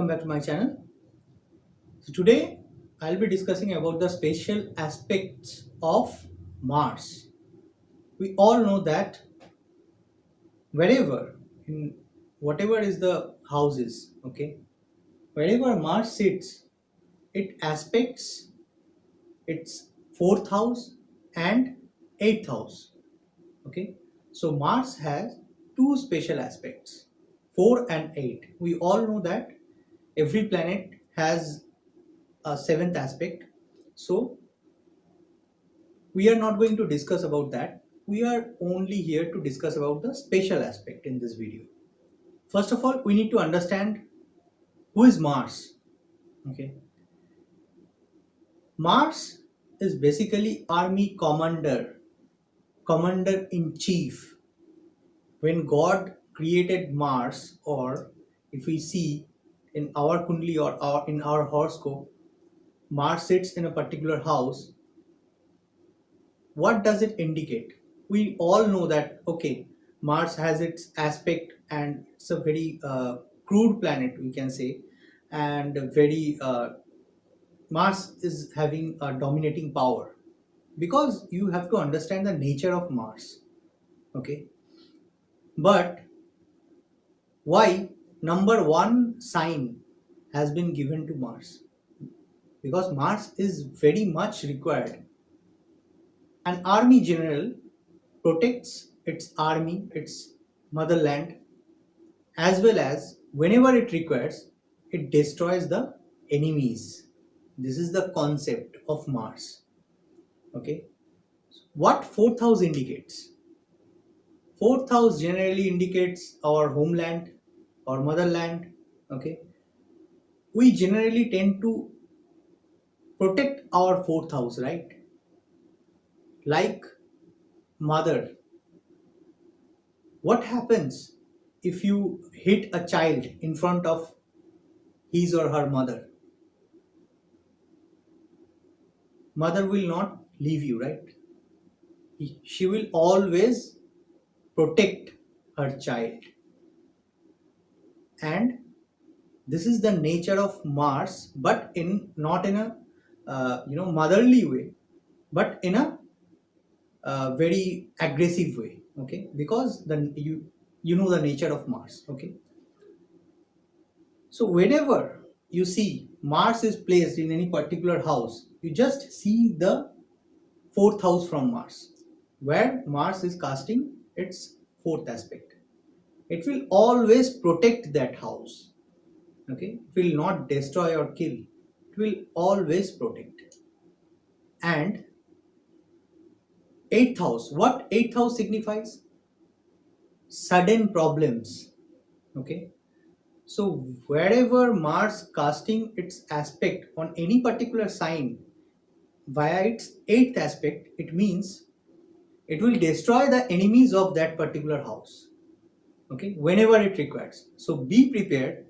welcome back to my channel. So today I'll be discussing about the spatial aspects of Mars. We all know that wherever in whatever is the houses, okay, wherever Mars sits, it aspects its fourth house and eighth house. Okay, so Mars has two spatial aspects, 4 and 8. We all know that every planet has a seventh aspect. So we are not going to discuss about that. We are only here to discuss about the spatial aspect in this video. First of all, we need to understand who is Mars. Okay, Mars is basically army commander, commander in chief. When God created Mars, or if we see in our kundli or in our horoscope, Mars sits in a particular house. What does it indicate? We all know that, okay, Mars has its aspect and it's a very crude planet, we can say, and very Mars is having a dominating power, because you have to understand the nature of Mars. Okay, but why number one sign has been given to Mars? Because Mars is very much required. An army general protects its army, its motherland, as well as whenever it requires, it destroys the enemies. This is the concept of Mars. Okay, what fourth house indicates? Fourth house generally indicates our homeland, our motherland. Okay, we generally tend to protect our fourth house, right? Like mother. What happens if you hit a child in front of his or her mother? Mother will not leave you, right? She will always protect her child. And this is the nature of Mars, but in not in a motherly way, but in a very aggressive way. Okay, because then you know the nature of Mars. Okay, so whenever you see Mars is placed in any particular house, you just see the fourth house from Mars, where Mars is casting its fourth aspect. It will always protect that house. Okay, it will not destroy or kill. It will always protect. And eighth house, what eighth house signifies? Sudden problems. Okay, so wherever Mars casting its aspect on any particular sign via its eighth aspect, it means it will destroy the enemies of that particular house. Okay, whenever it requires. So be prepared.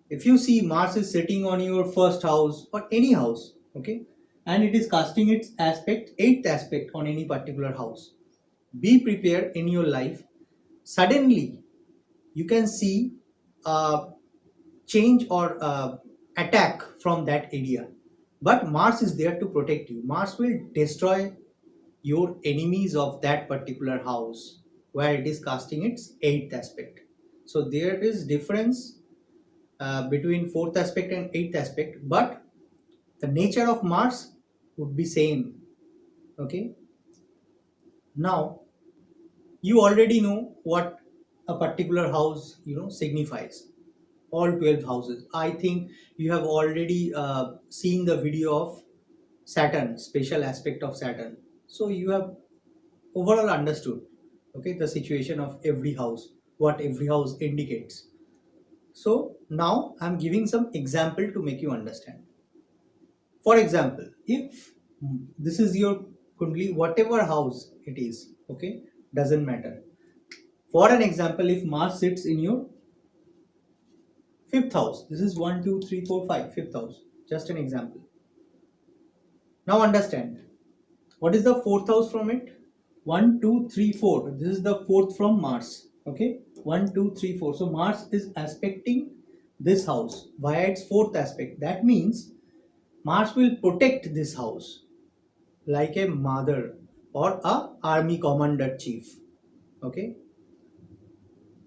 If you see Mars is sitting on your first house or any house, okay, and it is casting its aspect, eighth aspect on any particular house, be prepared in your life. Suddenly you can see a change or attack from that area, but Mars is there to protect you. Mars will destroy your enemies of that particular house where it is casting its eighth aspect. So there is difference between fourth aspect and eighth aspect, but the nature of Mars would be same. Okay, now you already know what a particular house signifies. All 12 houses. I think you have already seen the video of Saturn, special aspect of Saturn. So you have overall understood, okay, the situation of every house, what every house indicates. So now I'm giving some example to make you understand. For example, if this is your kundli, whatever house it is, okay, doesn't matter. For an example, if Mars sits in your fifth house, this is 1, 2, 3, 4, 5, fifth house, just an example. Now understand, what is the fourth house from it? 1, 2, 3, 4. This is the fourth from Mars. Okay, 1, 2, 3, 4. So Mars is aspecting this house via its fourth aspect. That means Mars will protect this house like a mother or a army commander chief. Okay.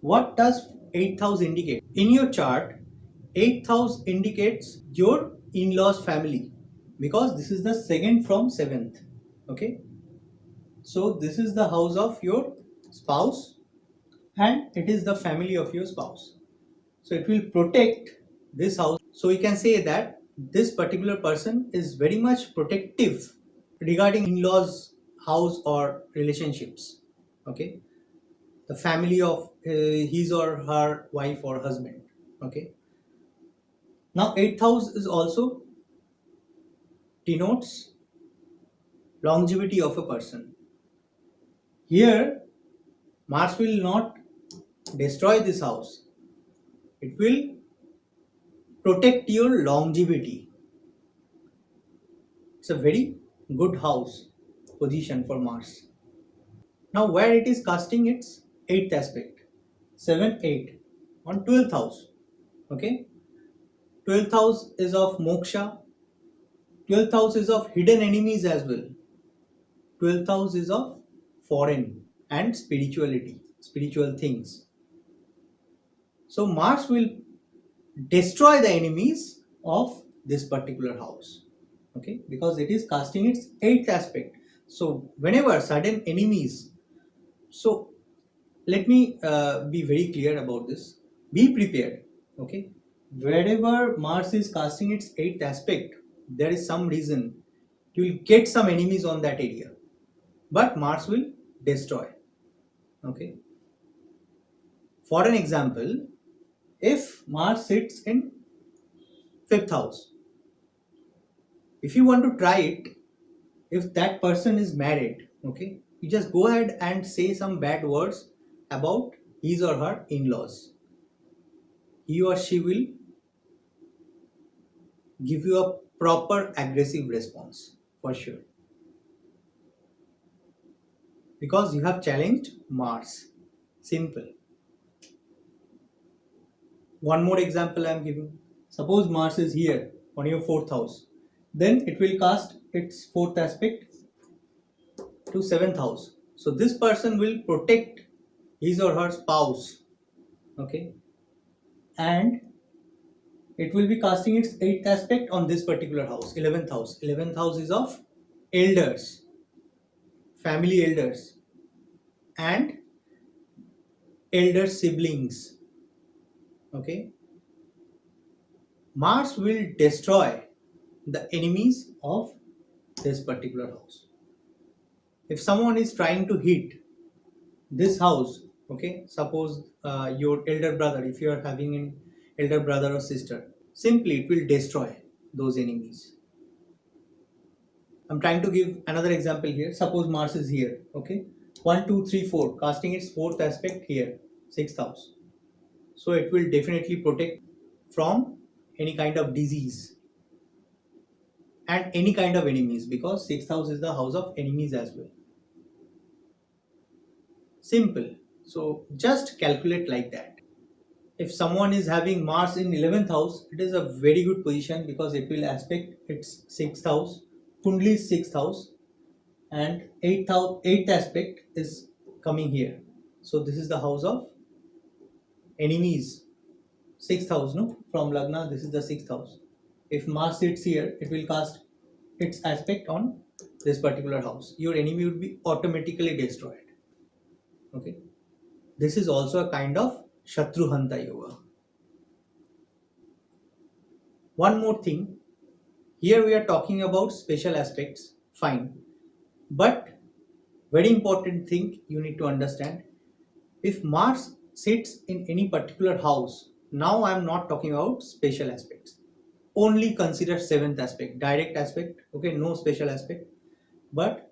What does 8th house indicate? In your chart, 8th house indicates your in-laws family because this is the second from 7th. Okay. So this is the house of your spouse and it is the family of your spouse. So it will protect this house. So we can say that this particular person is very much protective regarding in-laws house or relationships. Okay, the family of his or her wife or husband. Okay, now 8th house is also denotes longevity of a person. Here Mars will not destroy this house, it will protect your longevity. It's a very good house position for Mars. Now, where it is casting its 8th aspect, 7, 8 on 12th house. Okay, 12th house is of moksha, 12th house is of hidden enemies as well, 12th house is of foreign and spirituality, spiritual things. So, Mars will destroy the enemies of this particular house. Okay, because it is casting its 8th aspect. So, whenever sudden enemies, so let me be very clear about this. Be prepared. Okay, wherever Mars is casting its 8th aspect, there is some reason you will get some enemies on that area, but Mars will destroy. Okay, for an example, if Mars sits in 5th house, if you want to try it, if that person is married, okay, you just go ahead and say some bad words about his or her in-laws. He or she will give you a proper aggressive response for sure, because you have challenged Mars. Simple. One more example I am giving. Suppose Mars is here on your 4th house, then it will cast its 4th aspect to 7th house. So this person will protect his or her spouse. Okay, and it will be casting its 8th aspect on this particular house, 11th house. 11th house is of elders, family elders, and elder siblings. Okay, Mars will destroy the enemies of this particular house. If someone is trying to hit this house, okay, suppose your elder brother, if you are having an elder brother or sister, simply it will destroy those enemies. I'm trying to give another example here. Suppose Mars is here, okay, 1, 2, 3, 4, casting its 4th aspect here, 6th house. So it will definitely protect from any kind of disease and any kind of enemies, because 6th house is the house of enemies as well. Simple. So just calculate like that. If someone is having Mars in 11th house, it is a very good position because it will aspect its 6th house, Kundli's 6th house, and 8th aspect is coming here. So this is the house of enemies. 6th house, no? From Lagna, this is the 6th house. If Mars sits here, it will cast its aspect on this particular house. Your enemy would be automatically destroyed. Okay. This is also a kind of Shatruhanta Yoga. One more thing. Here we are talking about special aspects. Fine. But very important thing you need to understand. If Mars sits in any particular house, now I am not talking about special aspects. Only consider 7th aspect, direct aspect, okay, no special aspect. But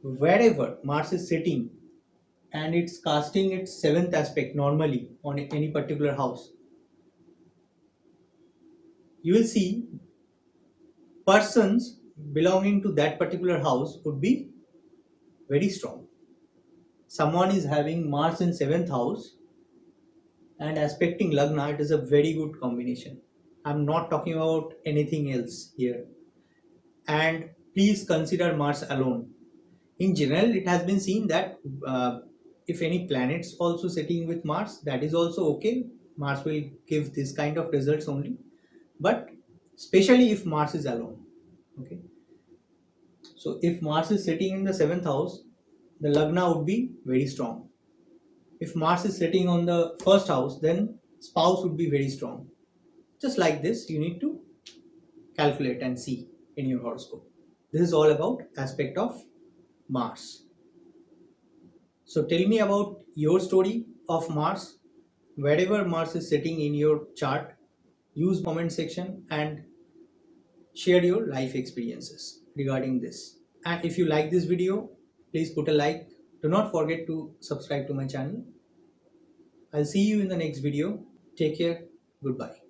wherever Mars is sitting and it's casting its 7th aspect normally on any particular house, you will see persons belonging to that particular house would be very strong. Someone is having Mars in 7th house, and aspecting Lagna, it is a very good combination. I'm not talking about anything else here. And please consider Mars alone. In general, it has been seen that if any planets also sitting with Mars, that is also okay. Mars will give this kind of results only, but especially if Mars is alone. Okay, so if Mars is sitting in the seventh house, the Lagna would be very strong. If Mars is sitting on the first house, then spouse would be very strong. Just like this, you need to calculate and see in your horoscope. This is all about aspect of Mars. So tell me about your story of Mars. Wherever Mars is sitting in your chart, use comment section and share your life experiences regarding this. And if you like this video, please put a like. Do not forget to subscribe to my channel. I'll see you in the next video. Take care. Goodbye.